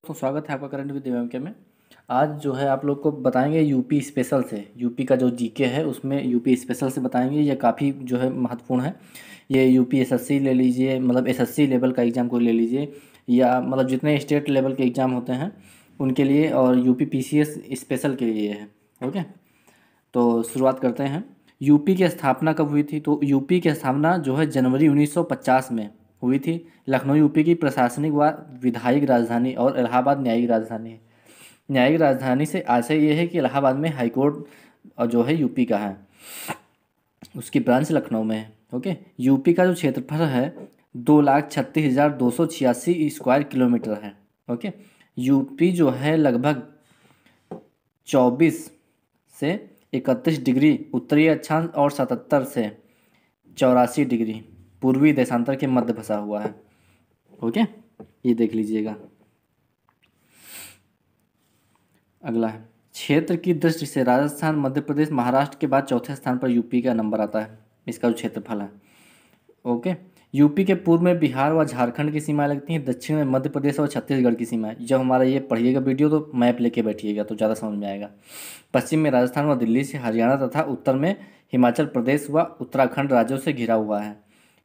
तो स्वागत है आपका करंट विद एमके में। आज जो है आप लोग को बताएंगे यूपी स्पेशल से। यूपी का जो जीके है उसमें यूपी स्पेशल से बताएंगे। ये काफ़ी जो है महत्वपूर्ण है। ये यूपी एसएससी ले लीजिए, मतलब एसएससी लेवल का एग्ज़ाम को ले लीजिए, या मतलब जितने स्टेट लेवल के एग्ज़ाम होते हैं उनके लिए, और यूपी पीसीएस स्पेशल के लिए है। ओके, तो शुरुआत करते हैं। यूपी की स्थापना कब हुई थी? तो यूपी की स्थापना जो है जनवरी 1950 में हुई थी। लखनऊ यूपी की प्रशासनिक व विधायिक राजधानी और इलाहाबाद न्यायिक राजधानी है। न्यायिक राजधानी से आशय ये है कि इलाहाबाद में हाई कोर्ट जो है यूपी का है, उसकी ब्रांच लखनऊ में है। ओके, यूपी का जो क्षेत्रफल है 2,36,286 स्क्वायर किलोमीटर है। ओके, यूपी जो है लगभग 24 से 31 डिग्री उत्तरी अक्षांश और 77 से 84 डिग्री पूर्वी देशांतर के मध्य बसा हुआ है। ओके, ये देख लीजिएगा। अगला है, क्षेत्र की दृष्टि से राजस्थान, मध्य प्रदेश, महाराष्ट्र के बाद चौथे स्थान पर यूपी का नंबर आता है, इसका जो क्षेत्रफल है। ओके, यूपी के पूर्व में बिहार व झारखंड की सीमाएं लगती हैं, दक्षिण में मध्य प्रदेश और छत्तीसगढ़ की सीमाएं। जब हमारा ये पढ़िएगा वीडियो तो मैप लेके बैठिएगा तो ज़्यादा समझ में आएगा। पश्चिम में राजस्थान व दिल्ली से हरियाणा तथा उत्तर में हिमाचल प्रदेश व उत्तराखंड राज्यों से घिरा हुआ है।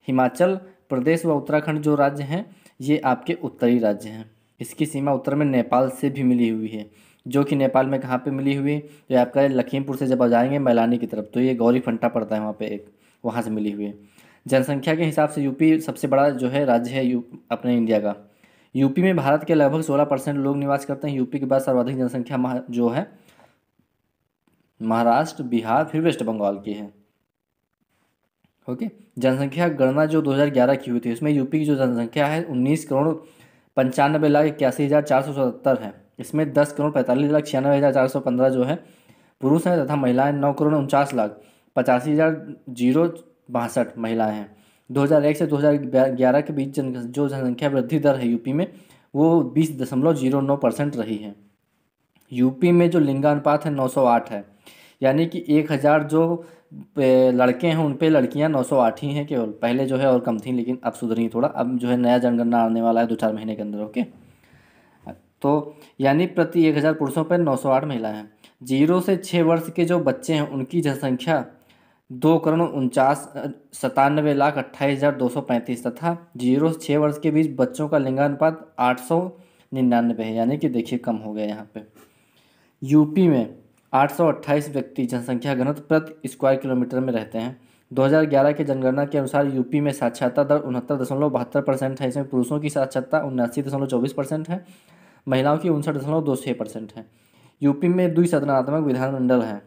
हिमाचल प्रदेश व उत्तराखंड जो राज्य हैं ये आपके उत्तरी राज्य हैं। इसकी सीमा उत्तर में नेपाल से भी मिली हुई है, जो कि नेपाल में कहाँ पे मिली हुई है? तो ये आपका लखीमपुर से जब आ जाएंगे मैलानी की तरफ तो ये गौरी फंटा पड़ता है वहाँ पे एक, वहाँ से मिली हुई है। जनसंख्या के हिसाब से यूपी सबसे बड़ा जो है राज्य है अपने इंडिया का। यूपी में भारत के लगभग 16% लोग निवास करते हैं। यूपी के बाद सर्वाधिक जनसंख्या जो है महाराष्ट्र, बिहार, फिर वेस्ट बंगाल की है। ओके, जनसंख्या गणना जो 2011 की हुई थी उसमें यूपी की जो जनसंख्या है 19,95,81,477 है। इसमें 10,45,96,415 जो है पुरुष हैं तथा महिलाएं 9,49,85,062 महिलाएं हैं। 2001 से 2011 के बीच जो जनसंख्या वृद्धि दर है यूपी में वो 20.09% रही है। यूपी में जो लिंगानुपात है 908 है, यानी कि 1000 जो लड़के हैं उन पे लड़कियां 908 ही हैं केवल। पहले जो है और कम थी लेकिन अब सुधरी थोड़ा। अब जो है नया जनगणना आने वाला है 2-4 महीने के अंदर। ओके, तो यानी प्रति 1000 पुरुषों पर 908 महिलाएं हैं। 0 से 6 वर्ष के जो बच्चे हैं उनकी जनसंख्या 2,97,28,235 तथा 0 से 6 वर्ष के बीच बच्चों का लिंगानुपात 899 है, यानी कि देखिए कम हो गया यहाँ पे। यूपी में 828 व्यक्ति जनसंख्या घनत्व प्रति स्क्वायर किलोमीटर में रहते हैं। 2011 के जनगणना के अनुसार यूपी में साक्षरता दर 69.72% है। इसमें पुरुषों की साक्षरता 79.24% है, महिलाओं की 59.26% है। यूपी में द्विसदनात्मक विधानमंडल है।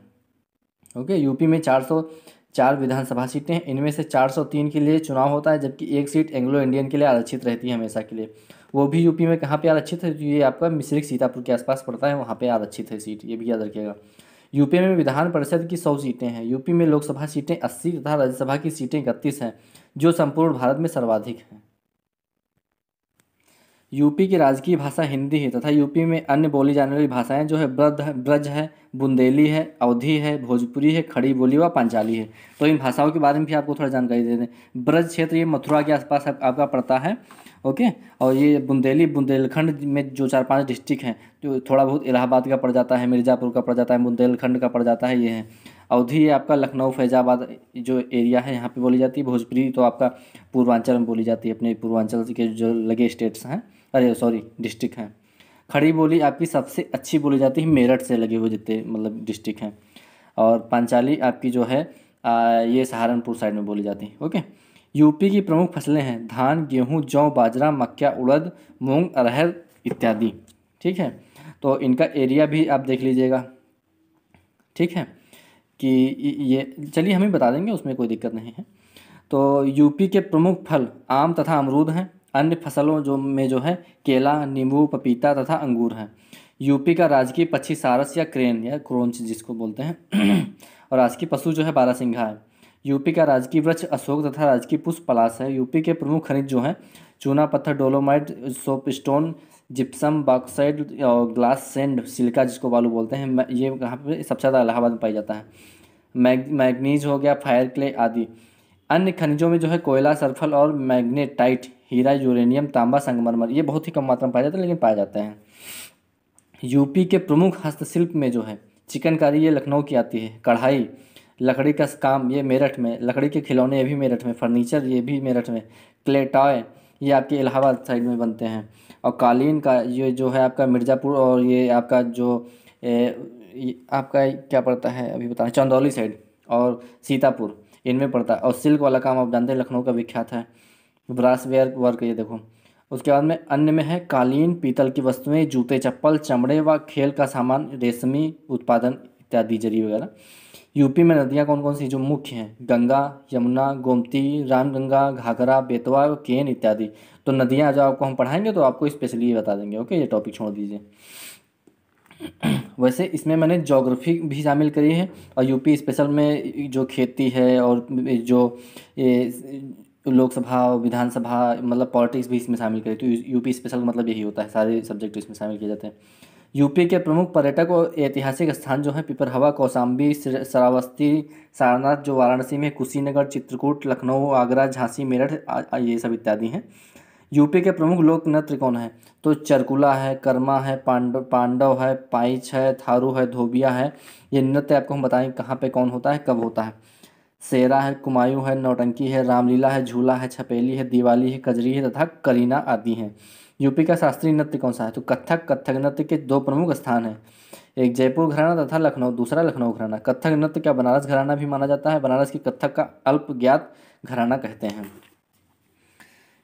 ओके, यूपी में 404 विधानसभा सीटें हैं। इनमें से 403 के लिए चुनाव होता है, जबकि एक सीट एंग्लो इंडियन के लिए आरक्षित रहती है हमेशा के लिए। वो भी यूपी में कहाँ पे आरक्षित है? तो ये आपका मिश्रिख सीतापुर के आसपास पड़ता है, वहाँ पे आरक्षित है सीट, ये भी याद रखिएगा। यूपी में विधान परिषद की 100 सीटें हैं। यूपी में लोकसभा सीटें 80 तथा राज्यसभा की सीटें 31 हैं, जो संपूर्ण भारत में सर्वाधिक हैं। यूपी की राजकीय भाषा हिंदी है तथा यूपी में अन्य बोली जाने वाली भाषाएं जो है ब्रज है, बुंदेली है, अवधी है, भोजपुरी है, खड़ी बोली व पांचाली है। तो इन भाषाओं के बारे में भी आपको थोड़ा जानकारी दे दें। ब्रज क्षेत्र ये मथुरा के आसपास आपका पड़ता है। ओके, और ये बुंदेलखंड में जो 4-5 डिस्ट्रिक्ट हैं, जो थोड़ा बहुत इलाहाबाद का पड़ जाता है, मिर्ज़ापुर का पड़ जाता है, बुंदेलखंड का पड़ जाता है, ये है। अवधी ये आपका लखनऊ फैज़ाबाद जो एरिया है यहाँ पे बोली जाती है। भोजपुरी तो आपका पूर्वांचल में बोली जाती है, अपने पूर्वांचल के जो लगे स्टेट्स हैं, अरे सॉरी डिस्ट्रिक्ट हैं। खड़ी बोली आपकी सबसे अच्छी बोली जाती है मेरठ से लगे हुए जितने मतलब डिस्ट्रिक्ट हैं। और पांचाली आपकी जो है ये सहारनपुर साइड में बोली जाती है। ओके, यूपी की प्रमुख फसलें हैं धान, गेहूँ, जौ, बाजरा, मक्का, उड़द, मूंग, अरहर इत्यादि। ठीक है, तो इनका एरिया भी आप देख लीजिएगा। ठीक है, कि ये चलिए हम ही बता देंगे, उसमें कोई दिक्कत नहीं है। तो यूपी के प्रमुख फल आम तथा अमरूद हैं। अन्य फसलों जो है केला, नींबू, पपीता तथा अंगूर हैं। यूपी का राजकीय पक्षी सारस या क्रेन या क्रोंच जिसको बोलते हैं और राजकीय पशु जो है बारहसिंघा है। यूपी का राजकीय वृक्ष अशोक तथा राजकीय पुष्प पलाश है। यूपी के प्रमुख खनिज जो हैं चूना पत्थर, डोलोमाइट, सोपस्टोन, जिप्सम, बॉक्साइट और ग्लास सैंड, सिलिका जिसको बालू बोलते हैं, ये कहाँ पे सबसे ज़्यादा इलाहाबाद में पाई जाता है। मैग्नीज हो गया, फायर क्ले आदि। अन्य खनिजों में जो है कोयला, सल्फर और मैग्नेटाइट, हीरा, यूरेनियम, तांबा, संगमरमर, ये बहुत ही कम मात्रा में पाए जाते हैं लेकिन पाए जाते हैं। यूपी के प्रमुख हस्तशिल्प में जो है चिकनकारी, ये लखनऊ की आती है। कढ़ाई, लकड़ी का काम, ये मेरठ में। लकड़ी के खिलौने, ये भी मेरठ में। फर्नीचर, ये भी मेरठ में। क्ले टॉय, ये आपके इलाहाबाद साइड में बनते हैं। और कालीन का ये जो है आपका मिर्ज़ापुर, और ये आपका जो आपका क्या पड़ता है अभी बताएं, चंदौली साइड और सीतापुर, इनमें पड़ता है। और सिल्क वाला काम आप जानते हैं लखनऊ का विख्यात है। ब्रासवेयर वर्क, ये देखो। उसके बाद में अन्य में है कालीन, पीतल की वस्तुएं, जूते चप्पल, चमड़े व खेल का सामान, रेशमी उत्पादन इत्यादि, जरी वगैरह। यूपी में नदियाँ कौन कौन सी जो मुख्य हैं? गंगा, यमुना, गोमती, रामगंगा, घाघरा, बेतवा, केन इत्यादि। तो नदियाँ जो आपको हम पढ़ाएंगे तो आपको स्पेशली ये बता देंगे। ओके, ये टॉपिक छोड़ दीजिए। वैसे इसमें मैंने ज्योग्राफी भी शामिल करी है, और यूपी स्पेशल में जो खेती है और जो ये लोकसभा विधानसभा मतलब पॉलिटिक्स भी इसमें शामिल करी। तो यूपी स्पेशल मतलब यही होता है, सारे सब्जेक्ट इसमें शामिल किए जाते हैं। यूपी के प्रमुख पर्यटक और ऐतिहासिक स्थान जो हैं पिपरहवा, कौशाम्बी, श्रावस्ती, सारनाथ जो वाराणसी में, कुशीनगर, चित्रकूट, लखनऊ, आगरा, झांसी, मेरठ, ये सब इत्यादि हैं। यूपी के प्रमुख लोक नृत्य कौन है? तो चरकुला है, कर्मा है, पांडव है, पाइच है, थारू है, धोबिया है। ये नृत्य आपको हम बताएं कहाँ पे कौन होता है, कब होता है। सेरा है, कुमायूं है, नौटंकी है, रामलीला है, झूला है, छपेली है, दिवाली है, कजरी है तथा करीना आदि हैं। यूपी का शास्त्रीय नृत्य कौन सा है? तो कथक। कथक नृत्य के दो प्रमुख स्थान हैं, एक जयपुर घराना तथा लखनऊ, दूसरा लखनऊ घराना। कथक नृत्य का बनारस घराना भी माना जाता है। बनारस की कथक का अल्प ज्ञात घराना कहते हैं।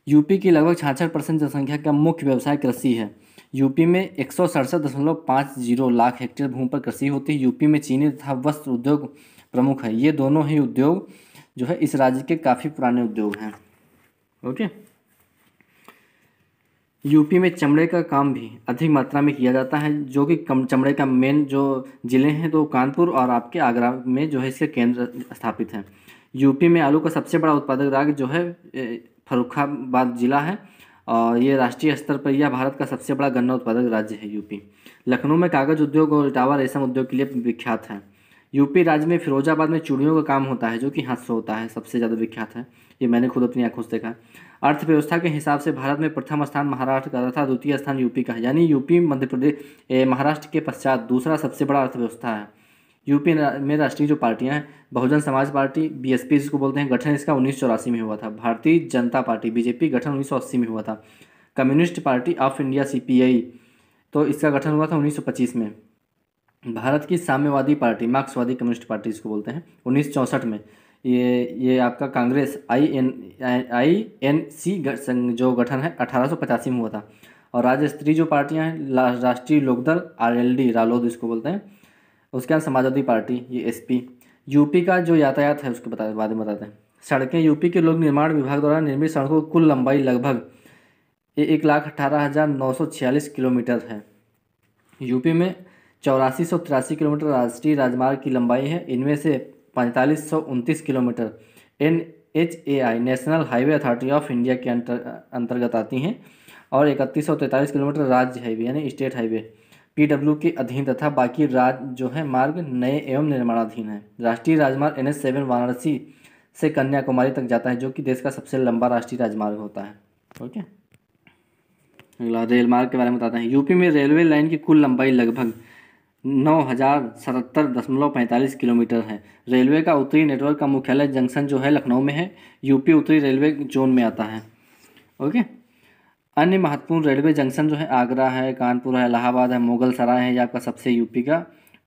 यूपी की लगभग 66% जनसंख्या का मुख्य व्यवसाय कृषि है। यूपी में 167.50 लाख हेक्टेयर भूमि पर कृषि होती है। यूपी में चीनी तथा वस्त्र उद्योग प्रमुख है। ये दोनों ही उद्योग जो है इस राज्य के काफ़ी पुराने उद्योग हैं। ओके। यूपी में चमड़े का काम भी अधिक मात्रा में किया जाता है, जो कि चमड़े का मेन जो ज़िले हैं तो कानपुर और आपके आगरा में जो है इसके केंद्र स्थापित हैं। यूपी में आलू का सबसे बड़ा उत्पादक राज्य जो है फर्रुखाबाद जिला है, और ये राष्ट्रीय स्तर पर यह भारत का सबसे बड़ा गन्ना उत्पादक राज्य है यूपी। लखनऊ में कागज़ उद्योग और इटावा रेशम उद्योग के लिए विख्यात है। यूपी राज्य में फिरोजाबाद में चूड़ियों का काम होता है, जो कि हाथ से होता है, सबसे ज़्यादा विख्यात है। ये मैंने खुद अपनी आंखों से देखा। अर्थव्यवस्था के हिसाब से भारत में प्रथम स्थान महाराष्ट्र का तथा द्वितीय स्थान यूपी का है, यानी यूपी मध्य प्रदेश महाराष्ट्र के पश्चात दूसरा सबसे बड़ा अर्थव्यवस्था है। यूपी में राष्ट्रीय जो पार्टियां हैं, बहुजन समाज पार्टी बीएसपी जिसको बोलते हैं, गठन इसका 1984 में हुआ था। भारतीय जनता पार्टी बीजेपी गठन 1980 में हुआ था। Communist party of India CPI तो इसका गठन हुआ था 1925 में। भारत की साम्यवादी पार्टी मार्क्सवादी कम्युनिस्ट पार्टी इसको बोलते हैं 1964 में। ये आपका कांग्रेस INC जो गठन है 1885 में हुआ था। और राज्य स्तरीय जो पार्टियां हैं, राष्ट्रीय लोकदल RLD रालोद इसको बोलते हैं। उसके बाद समाजवादी पार्टी ये SP। यूपी का जो यातायात है उसके बाद में बताते हैं। सड़कें यूपी के लोक निर्माण विभाग द्वारा निर्मित सड़कों की कुल लंबाई लगभग 1,18,946 किलोमीटर है। यूपी में 8483 किलोमीटर राष्ट्रीय राजमार्ग की लंबाई है। इनमें से 4529 kilometre NHAI national highway authority of India के अंतर्गत आती हैं, और 3143 किलोमीटर राज्य हाईवे यानी स्टेट हाईवे PW के अधीन तथा बाकी राज्य जो है मार्ग नए एवं निर्माणाधीन है। राष्ट्रीय राजमार्ग NH7 वाराणसी से कन्याकुमारी तक जाता है, जो कि देश का सबसे लंबा राष्ट्रीय राजमार्ग होता है। ओके, अगला रेल मार्ग के बारे में बताते हैं। यूपी में रेलवे लाइन की कुल लंबाई लगभग 9077.45 किलोमीटर है। रेलवे का उत्तरी नेटवर्क का मुख्यालय जंक्शन जो है लखनऊ में है। यूपी उत्तरी रेलवे जोन में आता है। ओके, अन्य महत्वपूर्ण रेलवे जंक्शन जो है आगरा है, कानपुर है, इलाहाबाद है, मुगल सराय है, ये आपका सबसे यूपी का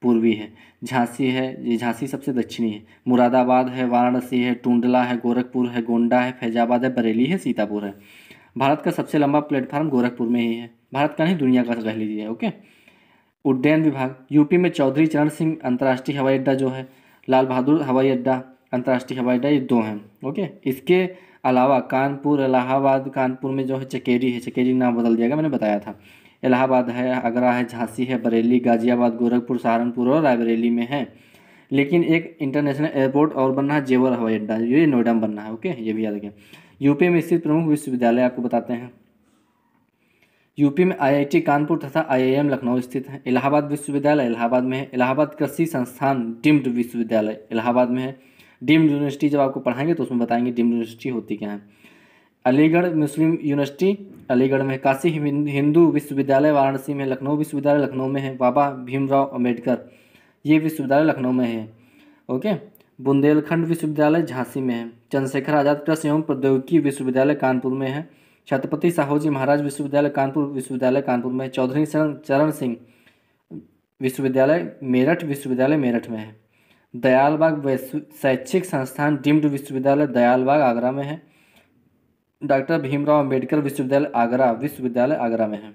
पूर्वी है। झांसी है, ये झांसी सबसे दक्षिणी है। मुरादाबाद है, वाराणसी है, टूंडला है, गोरखपुर है, गोंडा है, फैजाबाद है, बरेली है, सीतापुर है। भारत का सबसे लंबा प्लेटफार्म गोरखपुर में ही है। भारत का नहीं, दुनिया का कह लीजिए। ओके, उड्डयन विभाग यूपी में चौधरी चरण सिंह अंतर्राष्ट्रीय हवाई अड्डा जो है, लाल बहादुर हवाई अड्डा अंतर्राष्ट्रीय हवाई अड्डा, ये दो हैं। ओके, इसके अलावा कानपुर, इलाहाबाद, कानपुर में जो है चकेरी है, चकेरी नाम बदल दिया गया, मैंने बताया था। इलाहाबाद है, आगरा है, झांसी है, बरेली, गाजियाबाद, गोरखपुर, सहारनपुर और रायबरेली में है। लेकिन एक इंटरनेशनल एयरपोर्ट और बनना है, जेवर हवाई अड्डा, ये नोएडा में बनना है। ओके, ये भी याद रखें। यूपी में स्थित प्रमुख विश्वविद्यालय आपको बताते हैं। यूपी में IIT कानपुर तथा IIM लखनऊ स्थित है। इलाहाबाद विश्वविद्यालय इलाहाबाद में है। इलाहाबाद कृषि संस्थान डीम्ड विश्वविद्यालय इलाहाबाद में है। डीम्ड यूनिवर्सिटी जब आपको पढ़ाएंगे तो उसमें बताएंगे डीम्ड यूनिवर्सिटी होती क्या है। अलीगढ़ मुस्लिम यूनिवर्सिटी अलीगढ़ में, काशी हिंदू विश्वविद्यालय वाराणसी में, लखनऊ विश्वविद्यालय लखनऊ में है, बाबा भीमराव अंबेडकर ये विश्वविद्यालय लखनऊ में है। ओके। बुंदेलखंड विश्वविद्यालय झांसी में है। चंद्रशेखर आजाद कृषि एवं प्रौद्योगिकी विश्वविद्यालय कानपुर में है। छत्रपति साहूजी महाराज विश्वविद्यालय कानपुर में है। चौधरी चरण सिंह विश्वविद्यालय मेरठ में है। दयालबाग शैक्षिक संस्थान डीम्ड विश्वविद्यालय दयालबाग आगरा में है। डॉक्टर भीमराव अंबेडकर विश्वविद्यालय आगरा में है।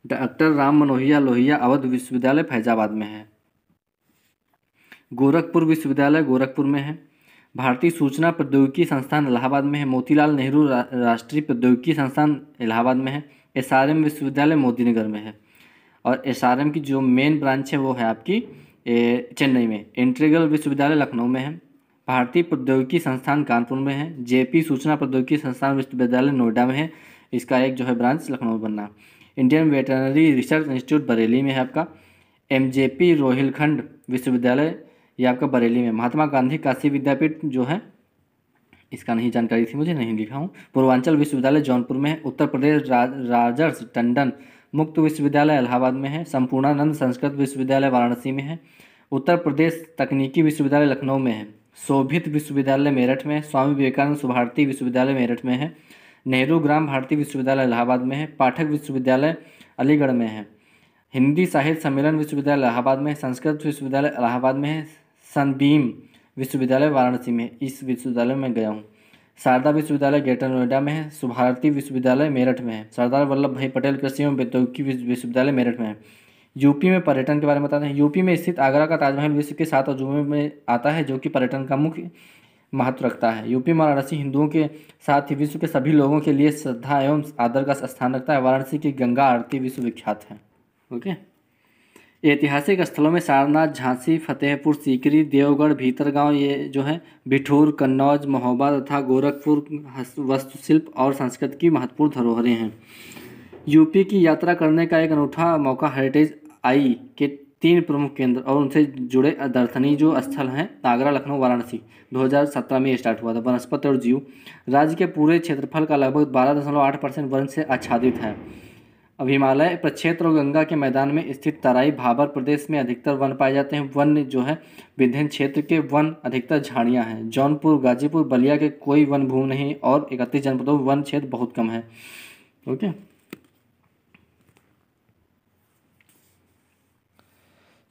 डॉक्टर राम मनोहर लोहिया अवध विश्वविद्यालय फैजाबाद में है। गोरखपुर विश्वविद्यालय गोरखपुर में है। भारतीय सूचना प्रौद्योगिकी संस्थान इलाहाबाद में है। मोतीलाल नेहरू राष्ट्रीय प्रौद्योगिकी संस्थान इलाहाबाद में है। एसआरएम विश्वविद्यालय मोदीनगर में है। और एसआरएम की जो मेन ब्रांच है वो है आपकी चेन्नई में। इंटीग्रल विश्वविद्यालय लखनऊ में है। भारतीय प्रौद्योगिकी संस्थान कानपुर में है। जेपी सूचना प्रौद्योगिकी संस्थान विश्वविद्यालय नोएडा में है। इसका एक जो है ब्रांच लखनऊ में बनना। Indian veterinary research institute Bareilly में है आपका। एमजेपी रोहिलखंड विश्वविद्यालय ये आपका बरेली में। महात्मा गांधी काशी विद्यापीठ जो है इसका नहीं जानकारी थी मुझे, नहीं लिखा हूँ। पूर्वांचल विश्वविद्यालय जौनपुर में है। उत्तर प्रदेश राजर्ष टंडन मुक्त विश्वविद्यालय इलाहाबाद में है। संपूर्णानंद संस्कृत विश्वविद्यालय वाराणसी में है। उत्तर प्रदेश तकनीकी विश्वविद्यालय लखनऊ में है। शोभित विश्वविद्यालय मेरठ में है। स्वामी विवेकानंद सुभारती विश्वविद्यालय मेरठ में है। नेहरू ग्राम भारती विश्वविद्यालय इलाहाबाद में है। पाठक विश्वविद्यालय अलीगढ़ में है। हिंदी साहित्य सम्मेलन विश्वविद्यालय इलाहाबाद में है। संस्कृत विश्वविद्यालय इलाहाबाद में है। सनबीम विश्वविद्यालय वाराणसी में, इस विश्वविद्यालय में गया हूँ। शारदा विश्वविद्यालय ग्रेटर नोएडा में है। सुभारती विश्वविद्यालय मेरठ में है। सरदार वल्लभ भाई पटेल कृषि एवं प्रौद्योगिकी विश्वविद्यालय मेरठ में है। यूपी में पर्यटन के बारे में बताते हैं। यूपी में स्थित आगरा का ताजमहल विश्व के 7 अजूबों में आता है, जो कि पर्यटन का मुख्य महत्व रखता है। यूपी में वाराणसी हिंदुओं के साथ ही विश्व के सभी लोगों के लिए श्रद्धा एवं आदर का स्थान रखता है। वाराणसी की गंगा आरती विश्वविख्यात है। ओके। ऐतिहासिक स्थलों में सारनाथ, झांसी, फतेहपुर सीकरी, देवगढ़, भीतरगांव ये जो है, बिठूर, कन्नौज, महोबा तथा गोरखपुर वास्तुशिल्प और संस्कृति की महत्वपूर्ण धरोहरें हैं। यूपी की यात्रा करने का एक अनूठा मौका हेरिटेज आई के 3 प्रमुख केंद्र और उनसे जुड़े दर्शनीय जो स्थल हैं आगरा, लखनऊ, वाराणसी 2017 में स्टार्ट हुआ था। वनस्पति और जीव। राज्य के पूरे क्षेत्रफल का लगभग 12.8% वन से आच्छादित है। अब हिमालय प्रक्षेत्र और गंगा के मैदान में स्थित तराई भाबर प्रदेश में अधिकतर वन पाए जाते हैं। वन जो है विंध्य क्षेत्र के वन अधिकतर झाड़ियाँ हैं। जौनपुर, गाजीपुर, बलिया के कोई वन भूमि नहीं और 31 जनपदों में वन क्षेत्र बहुत कम है। ओके।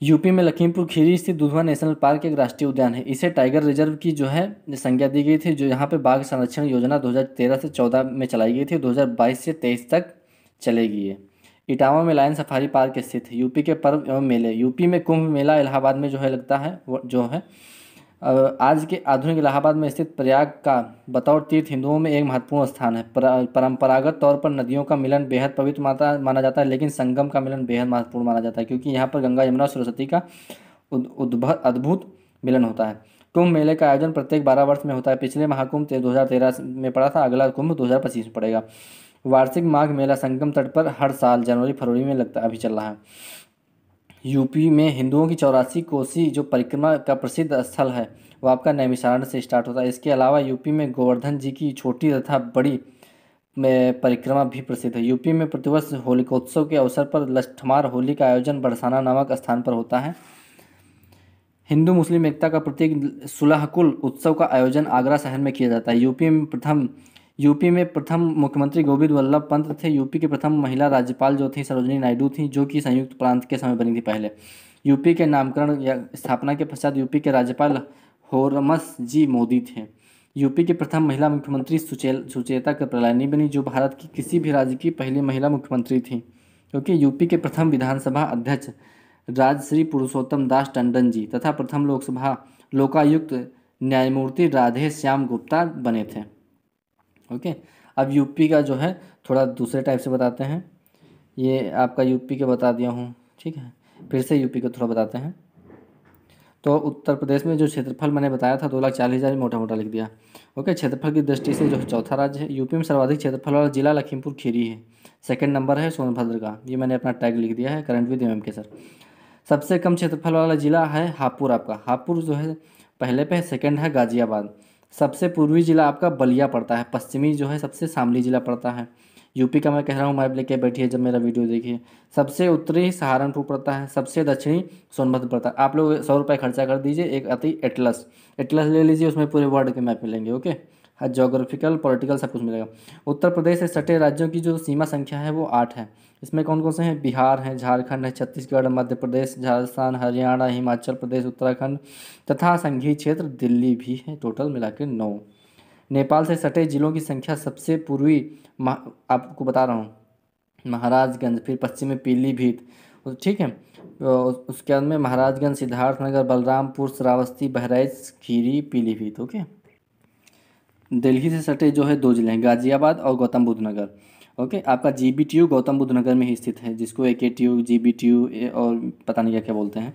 यूपी में लखीमपुर खीरी स्थित दुधवा नेशनल पार्क एक राष्ट्रीय उद्यान है। इसे टाइगर रिजर्व की जो है संज्ञा दी गई थी, जो यहाँ पे बाघ संरक्षण योजना 2013 से 14 में चलाई गई थी, 2022 से 23 तक चलेगी ये। इटावा में लायन सफारी पार्क स्थित है। यूपी के पर्व एवं मेले। यूपी में कुंभ मेला इलाहाबाद में जो है लगता है, जो है आज के आधुनिक इलाहाबाद में स्थित प्रयाग का बतौर तीर्थ हिंदुओं में एक महत्वपूर्ण स्थान है। परंपरागत तौर पर नदियों का मिलन बेहद पवित्र माना जाता है, लेकिन संगम का मिलन बेहद महत्वपूर्ण माना जाता है, क्योंकि यहाँ पर गंगा, यमुना और सरस्वती का अद्भुत मिलन होता है। कुंभ मेले का आयोजन प्रत्येक 12 वर्ष में होता है। पिछले महाकुंभ 2013 में पड़ा था, अगला कुंभ 2025 में पड़ेगा। वार्षिक माघ मेला संगम तट पर हर साल जनवरी फरवरी में लगता है, अभी चल रहा है। यूपी में हिंदुओं की 84 कोसी जो परिक्रमा का प्रसिद्ध स्थल है वो आपका नैमिषारण्य से स्टार्ट होता है। इसके अलावा यूपी में गोवर्धन जी की छोटी तथा बड़ी परिक्रमा भी प्रसिद्ध है। यूपी में प्रतिवर्ष होलिकोत्सव के अवसर पर लठमार होली का आयोजन बरसाना नामक स्थान पर होता है। हिंदू मुस्लिम एकता का प्रतीक सुलहकुल उत्सव का आयोजन आगरा शहर में किया जाता है। यूपी में प्रथम मुख्यमंत्री गोविंद वल्लभ पंत थे। यूपी के प्रथम महिला राज्यपाल जो थी सरोजिनी नायडू थी, जो कि संयुक्त प्रांत के समय बनी थी पहले। यूपी के नामकरण या स्थापना के पश्चात यूपी के राज्यपाल होरमस जी मोदी थे। यूपी की प्रथम महिला मुख्यमंत्री सुचेता कृपलानी बनी, जो भारत की किसी भी राज्य की पहली महिला मुख्यमंत्री थी। क्योंकि यूपी के प्रथम विधानसभा अध्यक्ष राजश्री पुरुषोत्तम दास टंडन जी तथा प्रथम लोकायुक्त न्यायमूर्ति राधे श्याम गुप्ता बने थे। ओके। अब यूपी का जो है थोड़ा दूसरे टाइप से बताते हैं। ये आपका यूपी के बता दिया हूँ, ठीक है। फिर से यूपी को थोड़ा बताते हैं। तो उत्तर प्रदेश में जो क्षेत्रफल मैंने बताया था 2,40,000 मोटा मोटा लिख दिया। ओके। क्षेत्रफल की दृष्टि से जो चौथा राज्य है। यूपी में सर्वाधिक क्षेत्रफल वाला जिला लखीमपुर खीरी है। सेकंड नंबर है सोनभद्र का। ये मैंने अपना टैग लिख दिया है, करंट विद एमएम के सर। सबसे कम क्षेत्रफल वाला जिला है हापुड़ आपका। हापुड़ जो है पहले पे है, सेकंड है गाजियाबाद। सबसे पूर्वी जिला आपका बलिया पड़ता है, पश्चिमी जो है सबसे शामली जिला पड़ता है। यूपी का मैं कह रहा हूँ, मैप लेके बैठिए जब मेरा वीडियो देखिए। सबसे उत्तरी सहारनपुर पड़ता है, सबसे दक्षिणी सोनभद्र पड़ता है। आप लोग 100 रुपये खर्चा कर दीजिए, एक अति एटलस एटलस ले लीजिए, उसमें पूरे वर्ल्ड के मैप मिलेंगे। ओके, जोग्राफिकल पॉलिटिकल सब कुछ मिलेगा। उत्तर प्रदेश से सटे राज्यों की जो सीमा संख्या है वो 8 है। इसमें कौन कौन से हैं? बिहार है, झारखंड है, छत्तीसगढ़, मध्य प्रदेश, राजस्थान, हरियाणा, हिमाचल प्रदेश, उत्तराखंड तथा संघीय क्षेत्र दिल्ली भी है। टोटल मिला के 9। नेपाल से सटे जिलों की संख्या सबसे पूर्वी आपको बता रहा हूँ महाराजगंज, फिर पश्चिम में पीलीभीत, ठीक है। उसके बाद में महाराजगंज, सिद्धार्थनगर, बलरामपुर, श्रावस्ती, बहराइच, खीरी, पीलीभीत। ओके। दिल्ली से सटे जो है 2 जिले हैं, गाजियाबाद और गौतम बुद्ध नगर। ओके, आपका GBTU गौतम बुद्ध नगर में ही स्थित है, जिसको AKTU, GBTU और पता नहीं क्या क्या बोलते हैं।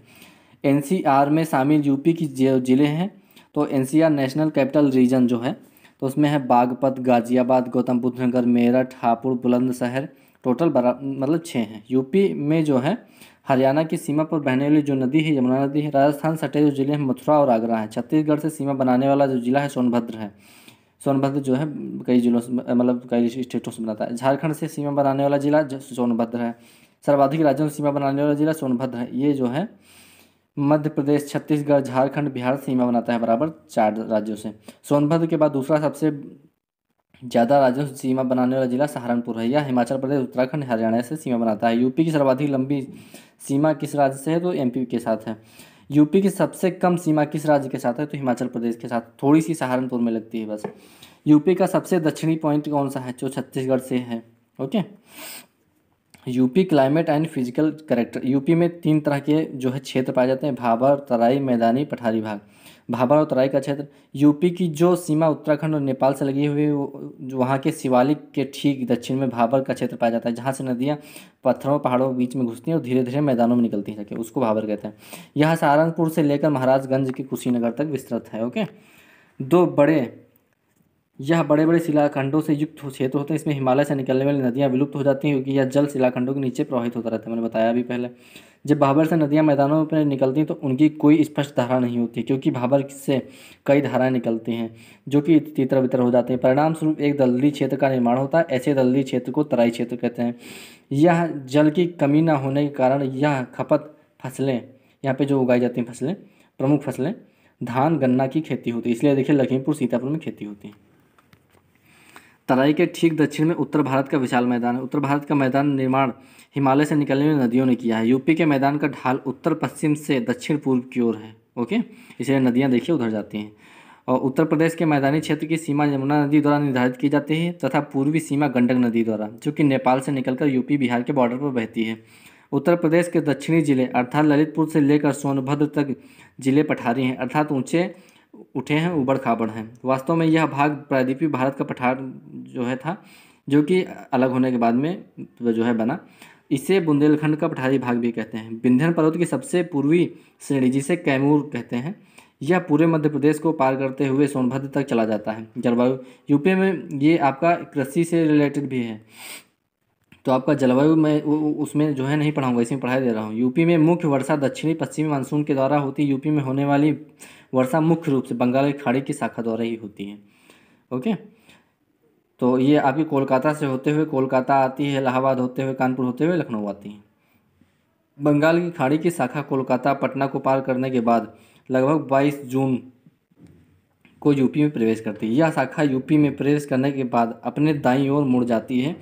NCR में शामिल यूपी की ज़िले हैं, तो NCR नेशनल कैपिटल रीजन जो है, तो उसमें है बागपत, गाजियाबाद, गौतम बुद्ध नगर, मेरठ, हापुड़, बुलंदशहर। टोटल मतलब 6 हैं। यूपी में जो है हरियाणा की सीमा पर बहने वाली जो नदी है यमुना नदी है। राजस्थान सटे जो जिले हैं मथुरा और आगरा है। छत्तीसगढ़ से सीमा बनाने वाला जो जिला है सोनभद्र है। सोनभद्र जो है कई जिलों से मतलब कई स्टेटों से बनाता है। झारखंड से सीमा बनाने वाला जिला सोनभद्र है। सर्वाधिक राज्यों से सीमा बनाने वाला जिला सोनभद्र है। ये जो है मध्य प्रदेश, छत्तीसगढ़, झारखंड, बिहार सीमा बनाता है बराबर 4 राज्यों से। सोनभद्र के बाद दूसरा सबसे ज़्यादा राज्यों से सीमा बनाने वाला जिला सहारनपुर है। यह हिमाचल प्रदेश, उत्तराखंड, हरियाणा से सीमा बनाता है। यूपी की सर्वाधिक लंबी सीमा किस राज्य से है? तो MP के साथ है। यूपी की सबसे कम सीमा किस राज्य के साथ है? तो हिमाचल प्रदेश के साथ, थोड़ी सी सहारनपुर में लगती है बस। यूपी का सबसे दक्षिणी पॉइंट कौन सा है? जो छत्तीसगढ़ से है। Okay. UP climate and physical character. UP में 3 तरह के जो है क्षेत्र पाए जाते हैं, भाबर, तराई, मैदानी, पठारी भाग। भाबर और तराई का क्षेत्र। यूपी की जो सीमा उत्तराखंड और नेपाल से लगी हुई है, जो वहाँ के शिवालिक के ठीक दक्षिण में भाबर का क्षेत्र पाया जाता है, जहाँ से नदियाँ पत्थरों पहाड़ों के बीच में घुसती हैं और धीरे धीरे मैदानों में निकलती हैं, उसको भाबर कहते हैं। यह सहारनपुर से लेकर महाराजगंज के कुशीनगर तक विस्तृत है। ओके। यह बड़े बड़े शिलाखंडों से युक्त क्षेत्र होते हैं। इसमें हिमालय से निकलने वाली नदियाँ विलुप्त हो जाती हैं, क्योंकि यह जल शिलाखंडों के नीचे प्रवाहित होता रहता है, मैंने बताया अभी पहले। जब भाबर से नदियाँ मैदानों पर निकलती हैं तो उनकी कोई स्पष्ट धारा नहीं होती, क्योंकि भाबर से कई धाराएं निकलती हैं जो कि तितर बितर हो जाते हैं। परिणाम स्वरूप एक दलदली क्षेत्र का निर्माण होता है। ऐसे दलदली क्षेत्र को तराई क्षेत्र कहते हैं। यह जल की कमी न होने के कारण यह खपत फसलें, यहाँ पे जो उगाई जाती हैं फसलें, प्रमुख फसलें धान गन्ना की खेती होती है। इसलिए देखिए लखीमपुर सीतापुर में खेती होती है। तराई के ठीक दक्षिण में उत्तर भारत का विशाल मैदान है। उत्तर भारत का मैदान निर्माण हिमालय से निकलने वाली नदियों ने किया है। यूपी के मैदान का ढाल उत्तर पश्चिम से दक्षिण पूर्व की ओर है। ओके, इसलिए नदियाँ देखिए उधर जाती हैं। और उत्तर प्रदेश के मैदानी क्षेत्र की सीमा यमुना नदी द्वारा निर्धारित की जाती है तथा पूर्वी सीमा गंडक नदी द्वारा, जो कि नेपाल से निकलकर यूपी बिहार के बॉर्डर पर बहती है। उत्तर प्रदेश के दक्षिणी जिले अर्थात ललितपुर से लेकर सोनभद्र तक जिले पठारी हैं, अर्थात ऊंचे उठे हैं, उबड़ खाबड़ हैं। वास्तव में यह भाग प्रायद्वीपीय भारत का पठार जो है था, जो कि अलग होने के बाद में जो है बना। इसे बुंदेलखंड का पठारी भाग भी कहते हैं। विंध्य पर्वत की सबसे पूर्वी श्रेणी, जिसे कैमूर कहते हैं, यह पूरे मध्य प्रदेश को पार करते हुए सोनभद्र तक चला जाता है। जलवायु यूपी में ये आपका कृषि से रिलेटेड भी है, तो आपका जलवायु में उसमें जो है नहीं पढ़ाऊंगा, इसमें पढ़ाई दे रहा हूँ। यूपी में मुख्य वर्षा दक्षिणी पश्चिमी मानसून के द्वारा होती है। यूपी में होने वाली वर्षा मुख्य रूप से बंगाल की खाड़ी की शाखा द्वारा ही होती है। ओके, तो ये आपकी कोलकाता से होते हुए कोलकाता आती है, इलाहाबाद होते हुए कानपुर होते हुए लखनऊ आती है। बंगाल की खाड़ी की शाखा कोलकाता पटना को पार करने के बाद लगभग 22 जून को यूपी में प्रवेश करती है। यह शाखा यूपी में प्रवेश करने के बाद अपने दाईं ओर मुड़ जाती है।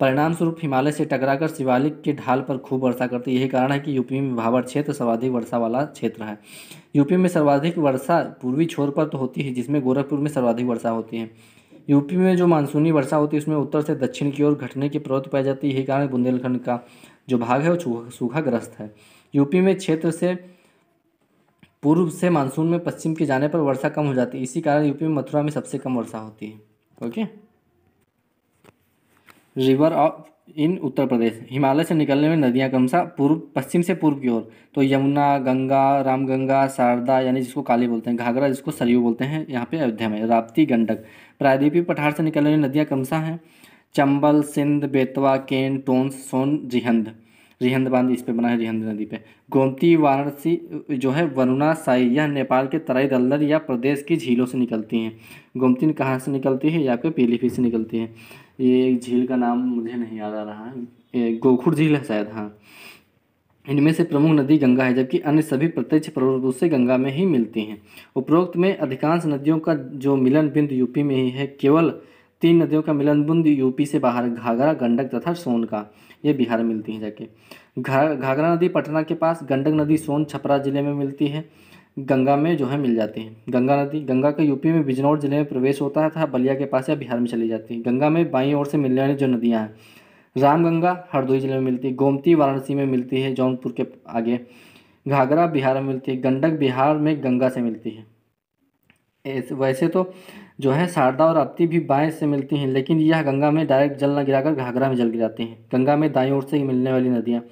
परिणाम स्वरूप हिमालय से टकराकर शिवालिक के ढाल पर खूब वर्षा करती है। यही कारण है कि यूपी में भाबर क्षेत्र सर्वाधिक वर्षा वाला क्षेत्र है। यूपी में सर्वाधिक वर्षा पूर्वी छोर पर तो होती है, जिसमें गोरखपुर में सर्वाधिक वर्षा होती है। यूपी में जो मानसूनी वर्षा होती है उसमें उत्तर से दक्षिण की ओर घटने की प्रवृत्ति पाई जाती है। यही कारण बुंदेलखंड का जो भाग है वो सूखाग्रस्त है। यूपी में क्षेत्र से पूर्व से मानसून में पश्चिम के जाने पर वर्षा कम हो जाती है। इसी कारण यूपी में मथुरा में सबसे कम वर्षा होती है। ओके, रिवर ऑफ इन उत्तर प्रदेश। हिमालय से निकलने में नदियाँ क्रमशः पूर्व पश्चिम से पूर्व की ओर, तो यमुना, गंगा, रामगंगा, शारदा यानी जिसको काली बोलते हैं, घाघरा जिसको सरयू बोलते हैं यहाँ पे अयोध्या में, राप्ती, गंडक। प्रायद्वीपीय पठार से निकलने वाली नदियाँ क्रमशः हैं चंबल, सिंध, बेतवा, केन, टोंस, सोन, जिहंद। रिहंद बांध इस पे बना है, रिहंद नदी पे। गोमती वाराणसी जो है वरुणा साई, यह नेपाल के तराई दलदल या प्रदेश की झीलों से निकलती हैं। गोमती कहाँ से निकलती है? या आपके पीलीभीत से निकलती है। ये झील का नाम मुझे नहीं याद आ रहा है, गोखुर झील है शायद, हाँ। इनमें से प्रमुख नदी गंगा है, जबकि अन्य सभी प्रत्यक्ष परोक्ष रूप से गंगा में ही मिलती हैं। उपरोक्त में अधिकांश नदियों का जो मिलन बिंदु यूपी में ही है। केवल 3 नदियों का मिलन बिंदु यूपी से बाहर, घाघरा, गंडक तथा सोन का, ये बिहार में मिलती हैं जाके। घाघरा नदी पटना के पास, गंडक नदी सोन छपरा जिले में मिलती है, गंगा में जो है मिल जाती है। गंगा का यूपी में बिजनौर जिले में प्रवेश होता है तथा बलिया के पास या बिहार में चली जाती है। गंगा में बाईं ओर से मिलने वाली जो नदियाँ हैं, रामगंगा हरदोई जिले में मिलती है, गोमती वाराणसी में मिलती है जौनपुर के आगे, घाघरा बिहार में मिलती है, गंडक बिहार में गंगा से मिलती है। वैसे तो जो है शारदा और राप्ती भी बाएं से मिलती हैं, लेकिन यह गंगा में डायरेक्ट जल न गिराकर घाघरा में जल गिराती हैं। गंगा में दाईं ओर से मिलने वाली नदियाँ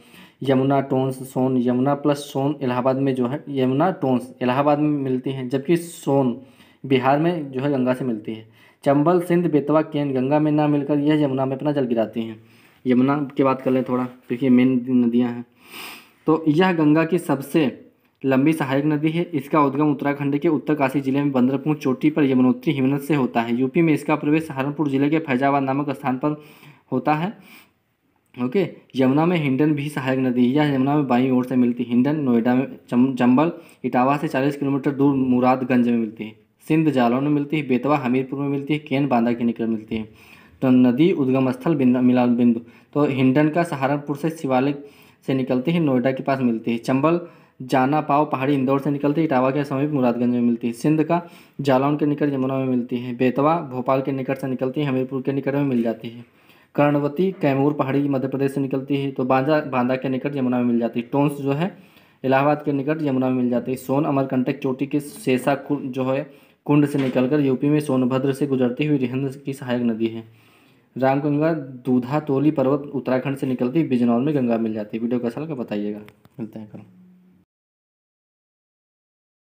यमुना, टोंस, सोन, यमुना प्लस सोन इलाहाबाद में जो है, यमुना टोंस इलाहाबाद में मिलती हैं, जबकि सोन बिहार में जो है गंगा से मिलती है। चंबल, सिंध, बेतवा, केन गंगा में ना मिलकर यह यमुना में अपना जल गिराती हैं। यमुना की बात कर लें थोड़ा, क्योंकि मेन नदियाँ हैं। तो यह गंगा की सबसे लंबी सहायक नदी है। इसका उद्गम उत्तराखंड के उत्तरकाशी जिले में बंदरपुर चोटी पर यमुनोत्री हिमनद से होता है। यूपी में इसका प्रवेश सहारनपुर जिले के फैजाबाद नामक स्थान पर होता है। ओके, यमुना में हिंडन भी सहायक नदी है। यह यमुना में बाईं ओर से मिलती है। हिंडन नोएडा में, चंबल इटावा से 40 किलोमीटर दूर मुरादगंज में मिलती है। सिंध जालौन में मिलती है। बेतवा हमीरपुर में मिलती है। केन बांदा के निकट मिलती है। तो नदी उद्गम स्थल मिलान बिंदु, तो हिंडन का सहारनपुर से शिवालिक से निकलती है, नोएडा के पास मिलती है। चंबल जाना पाव पहाड़ी इंदौर से निकलती है, इटावा के समीप मुरादगंज में मिलती है। सिंध का जालौन के निकट यमुना में मिलती है। बेतवा भोपाल के निकट से निकलती है, हमीरपुर के निकट में मिल जाती है। कर्णवती कैमूर पहाड़ी मध्य प्रदेश से निकलती है, तो बांदा के निकट यमुना में मिल जाती है। टोंस जो है इलाहाबाद के निकट यमुना में मिल जाती है। सोन अमरकंटक चोटी के शेषा जो है कुंड से निकलकर यूपी में सोनभद्र से गुजरती हुई रिहंद की सहायक नदी है। रामगंगा दूधा तोली पर्वत उत्तराखंड से निकलती बिजनौर में गंगा मिल जाती है। वीडियो कैसा लगा बताइएगा, मिलते हैं कल।